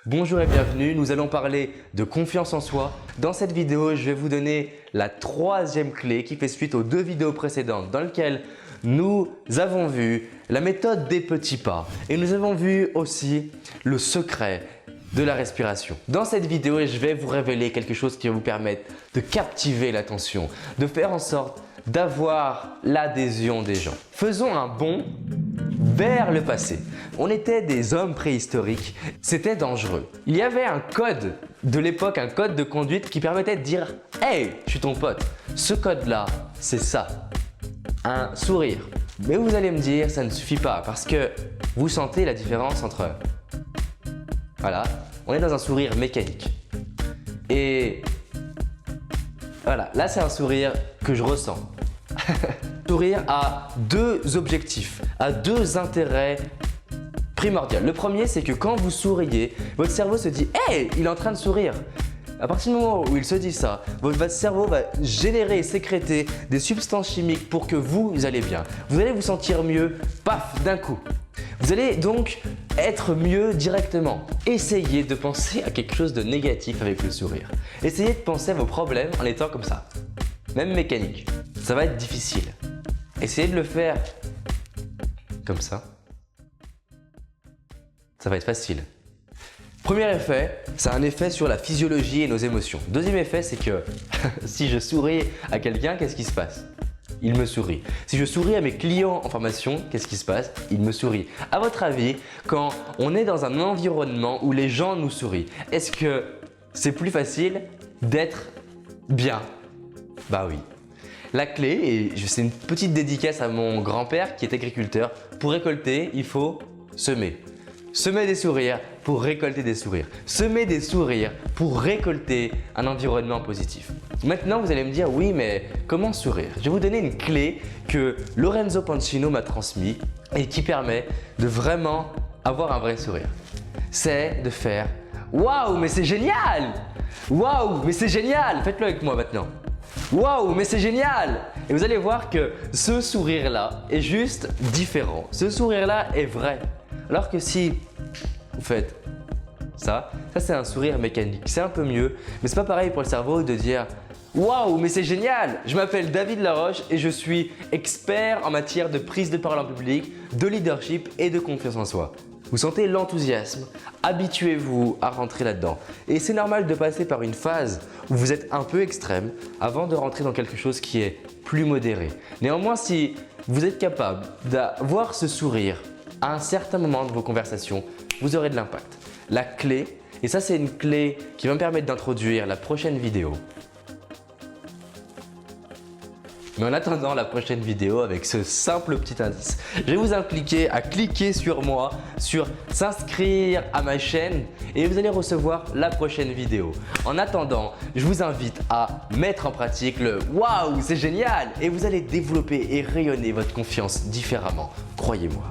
Bonjour et bienvenue, nous allons parler de confiance en soi. Dans cette vidéo, je vais vous donner la troisième clé qui fait suite aux deux vidéos précédentes dans lesquelles nous avons vu la méthode des petits pas et nous avons vu aussi le secret de la respiration. Dans cette vidéo, je vais vous révéler quelque chose qui va vous permettre de captiver l'attention, de faire en sorte d'avoir l'adhésion des gens. Faisons un bond vers le passé. On était des hommes préhistoriques, c'était dangereux. Il y avait un code de l'époque, un code de conduite qui permettait de dire « Hey, je suis ton pote ». Ce code-là, c'est ça, un sourire. Mais vous allez me dire, ça ne suffit pas parce que vous sentez la différence entre… Voilà, on est dans un sourire mécanique. Et voilà, là c'est un sourire que je ressens. Sourire a deux objectifs, a deux intérêts primordiaux. Le premier, c'est que quand vous souriez, votre cerveau se dit « Hey, il est en train de sourire ». À partir du moment où il se dit ça, votre cerveau va générer et sécréter des substances chimiques pour que vous allez bien. Vous allez vous sentir mieux, paf, d'un coup. Vous allez donc être mieux directement. Essayez de penser à quelque chose de négatif avec le sourire. Essayez de penser à vos problèmes en étant comme ça, même mécanique. Ça va être difficile. Essayez de le faire comme ça. Ça va être facile. Premier effet, ça a un effet sur la physiologie et nos émotions. Deuxième effet, c'est que si je souris à quelqu'un, qu'est-ce qui se passe? Il me sourit. Si je souris à mes clients en formation, qu'est-ce qui se passe? Il me sourit. À votre avis, quand on est dans un environnement où les gens nous sourient, est-ce que c'est plus facile d'être bien? Bah oui. La clé, et c'est une petite dédicace à mon grand-père qui est agriculteur, pour récolter, il faut semer. Semer des sourires pour récolter des sourires. Semer des sourires pour récolter un environnement positif. Maintenant, vous allez me dire, oui, mais comment sourire? Je vais vous donner une clé que Lorenzo Pancino m'a transmise et qui permet de vraiment avoir un vrai sourire. C'est de faire « Waouh, mais c'est génial! Waouh, mais c'est génial !» Faites-le avec moi maintenant. Waouh, mais c'est génial! Et vous allez voir que ce sourire-là est juste différent. Ce sourire-là est vrai. Alors que si vous faites ça c'est un sourire mécanique. C'est un peu mieux, mais c'est pas pareil pour le cerveau de dire waouh, mais c'est génial! Je m'appelle David Laroche et je suis expert en matière de prise de parole en public, de leadership et de confiance en soi. Vous sentez l'enthousiasme, habituez-vous à rentrer là-dedans. Et c'est normal de passer par une phase où vous êtes un peu extrême avant de rentrer dans quelque chose qui est plus modéré. Néanmoins, si vous êtes capable d'avoir ce sourire à un certain moment de vos conversations, vous aurez de l'impact. La clé, et ça c'est une clé qui va me permettre d'introduire la prochaine vidéo. Mais en attendant la prochaine vidéo avec ce simple petit indice, je vais vous impliquer à cliquer sur moi, sur s'inscrire à ma chaîne et vous allez recevoir la prochaine vidéo. En attendant, je vous invite à mettre en pratique le « Waouh, c'est génial !» et vous allez développer et rayonner votre confiance différemment, croyez-moi.